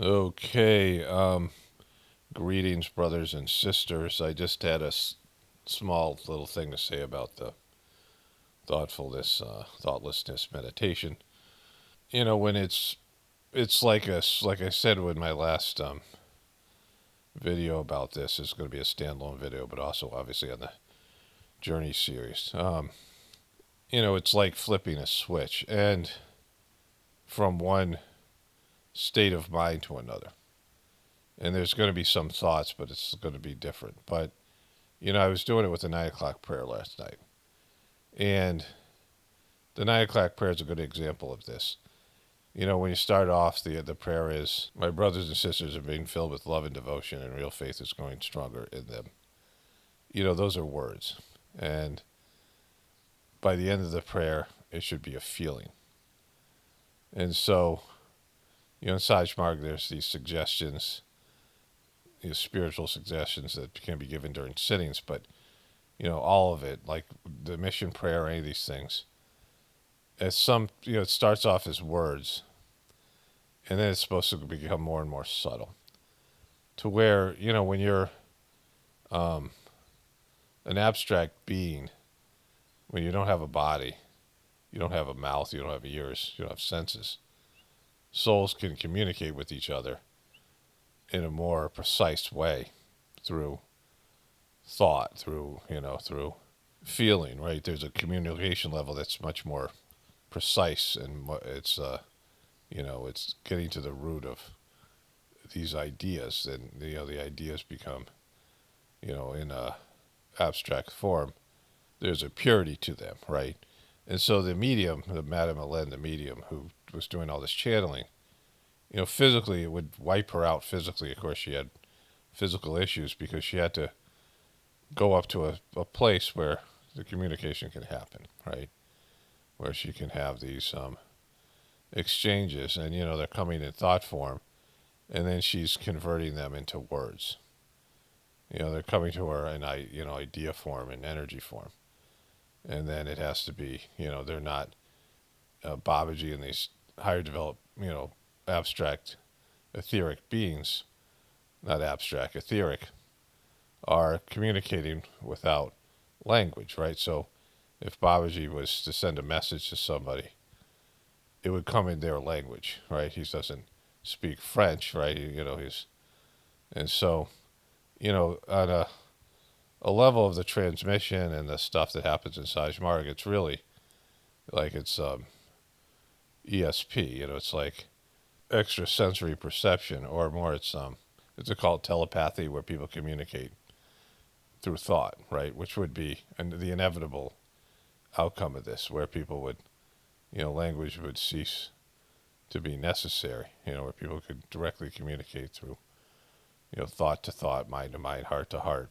Okay, greetings, brothers and sisters. I just had a small little thing to say about the thoughtlessness meditation. When it's like I said with my last video about this, it's going to be a standalone video, but also obviously on the Journey series. It's like flipping a switch and from one state of mind to another. And there's going to be some thoughts, but it's going to be different. But I was doing it with the 9 o'clock prayer last night. And the 9 o'clock prayer is a good example of this. When you start off, the prayer is, my brothers and sisters are being filled with love and devotion, and real faith is growing stronger in them. Those are words. And by the end of the prayer, it should be a feeling. And so, in Sahaj Marg, there's these suggestions, these spiritual suggestions that can be given during sittings, but all of it, like the mission prayer, any of these things, it starts off as words, and then it's supposed to become more and more subtle, to where when you're um, an abstract being, when you don't have a body, you don't have a mouth, you don't have ears, you don't have senses, souls can communicate with each other in a more precise way through thought, through feeling, right? There's a communication level that's much more precise, and it's getting to the root of these ideas, and the ideas become, in a abstract form. There's a purity to them, right? And so the medium, the Madame Hélène, the medium who was doing all this channeling, physically it would wipe her out physically. Of course, she had physical issues because she had to go up to a place where the communication can happen, right? Where she can have these exchanges, and they're coming in thought form, and then she's converting them into words. They're coming to her in idea form and energy form, and then it has to be they're not Babaji and these higher developed abstract etheric beings, not abstract, etheric, are communicating without language, right? So if Babaji was to send a message to somebody, it would come in their language, right? He doesn't speak French, right? And so, on a level of the transmission and the stuff that happens in Sahaj Marg, it's really like it's ESP, it's like extrasensory perception, or more it's called telepathy, where people communicate through thought, right? Which would be the inevitable outcome of this, where people would, language would cease to be necessary, where people could directly communicate through, thought to thought, mind to mind, heart to heart.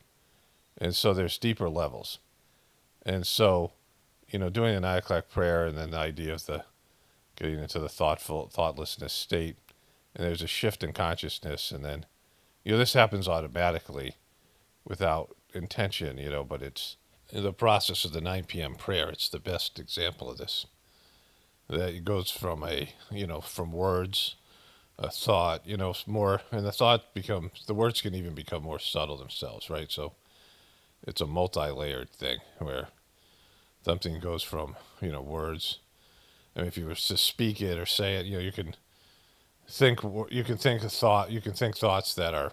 And so there's deeper levels. And so, doing the 9 o'clock prayer, and then the idea of the getting into the thoughtlessness state, and there's a shift in consciousness, and then, this happens automatically without intention, but it's in the process of the 9 p.m. prayer. It's the best example of this. That it goes from from words, a thought, more, and the words can even become more subtle themselves, right? So it's a multi-layered thing where something goes from, words. I mean, if you were to speak it or say it, you can think a thought, you can think thoughts that are,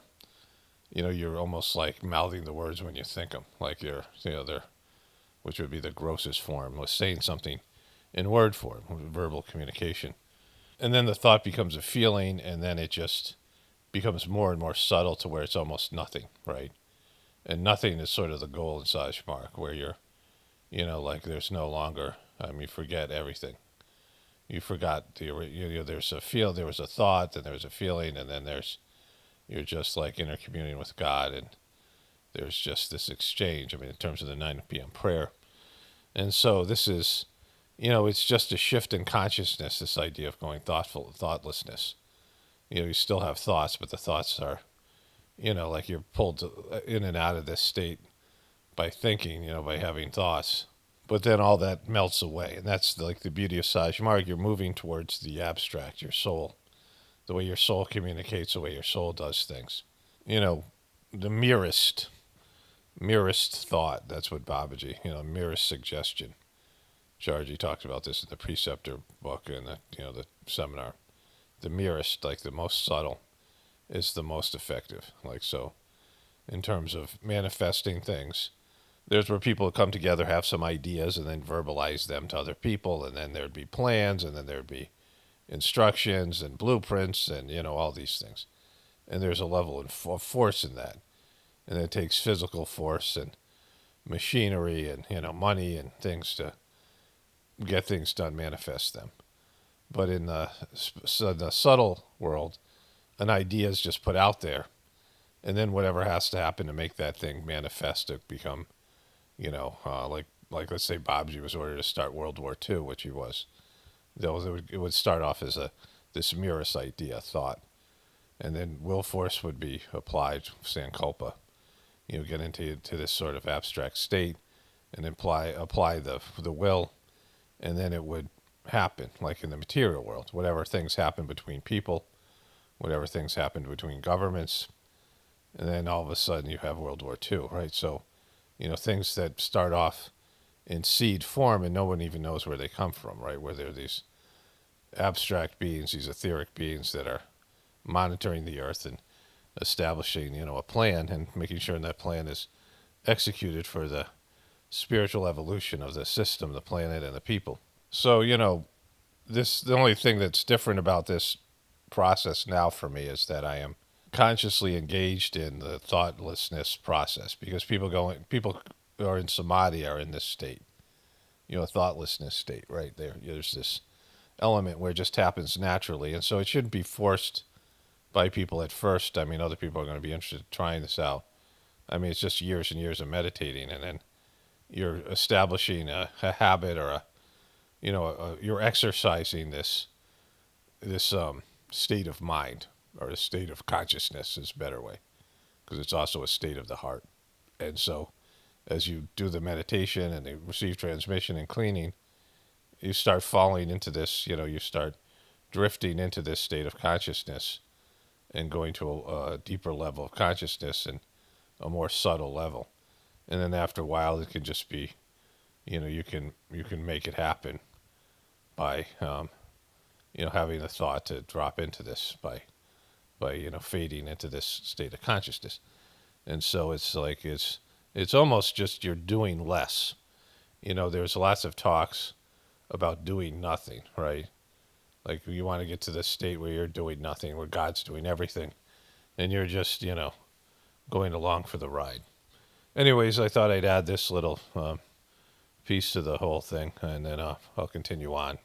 you're almost like mouthing the words when you think them, like they're, which would be the grossest form, was saying something in word form, verbal communication. And then the thought becomes a feeling, and then it just becomes more and more subtle to where it's almost nothing, right? And nothing is sort of the goal in Sahaj Marg, where you're, like there's no longer, you forget everything. You forgot there was a thought, then there was a feeling, and then you're just like intercommuning with God, and there's just this exchange, in terms of the 9 p.m. prayer. And so this is, it's just a shift in consciousness, this idea of going thoughtlessness. You still have thoughts, but the thoughts are, like you're pulled in and out of this state by thinking, by having thoughts. But then all that melts away. And that's like the beauty of Sahaj Marg. You're moving towards the abstract, your soul. the way your soul communicates, the way your soul does things. You know, the merest thought. That's what Babaji, merest suggestion. Jarji talks about this in the Preceptor book and the seminar. The merest, like the most subtle, is the most effective. Like so, in terms of manifesting things, there's where people come together, have some ideas, and then verbalize them to other people, and then there'd be plans, and then there'd be instructions and blueprints, and all these things. And there's a level of force in that, and it takes physical force and machinery and money and things to get things done, manifest them. But in the subtle world, an idea is just put out there, and then whatever has to happen to make that thing manifest to become, like let's say Babaji was ordered to start World War II, which he was. It would start off as this merest idea, thought, and then will force would be applied, sankalpa. Get into this sort of abstract state, and apply the will, and then it would happen, like in the material world. Whatever things happen between people, whatever things happen between governments, and then all of a sudden you have World War II, right? So, things that start off in seed form and no one even knows where they come from, right? Where they're these abstract beings, these etheric beings that are monitoring the earth and establishing, a plan and making sure that plan is executed for the spiritual evolution of the system, the planet, and the people. So, the only thing that's different about this process now for me is that I am consciously engaged in the thoughtlessness process, because people who are in samadhi are in this state, thoughtlessness state, right there. There's this element where it just happens naturally, and so it shouldn't be forced by people at first. I mean, other people are going to be interested in trying this out. I mean, it's just years and years of meditating, and then you're establishing a habit, or you're exercising this state of mind, or a state of consciousness is a better way, because it's also a state of the heart. And so as you do the meditation and you receive transmission and cleaning, you start falling into this, you start drifting into this state of consciousness and going to a deeper level of consciousness and a more subtle level. And then after a while, it can just be, you can make it happen by, having the thought to drop into this by fading into this state of consciousness. And so it's like, it's almost just you're doing less. There's lots of talks about doing nothing, right? Like you want to get to this state where you're doing nothing, where God's doing everything, and you're just, going along for the ride. Anyways, I thought I'd add this little piece to the whole thing, and then I'll continue on.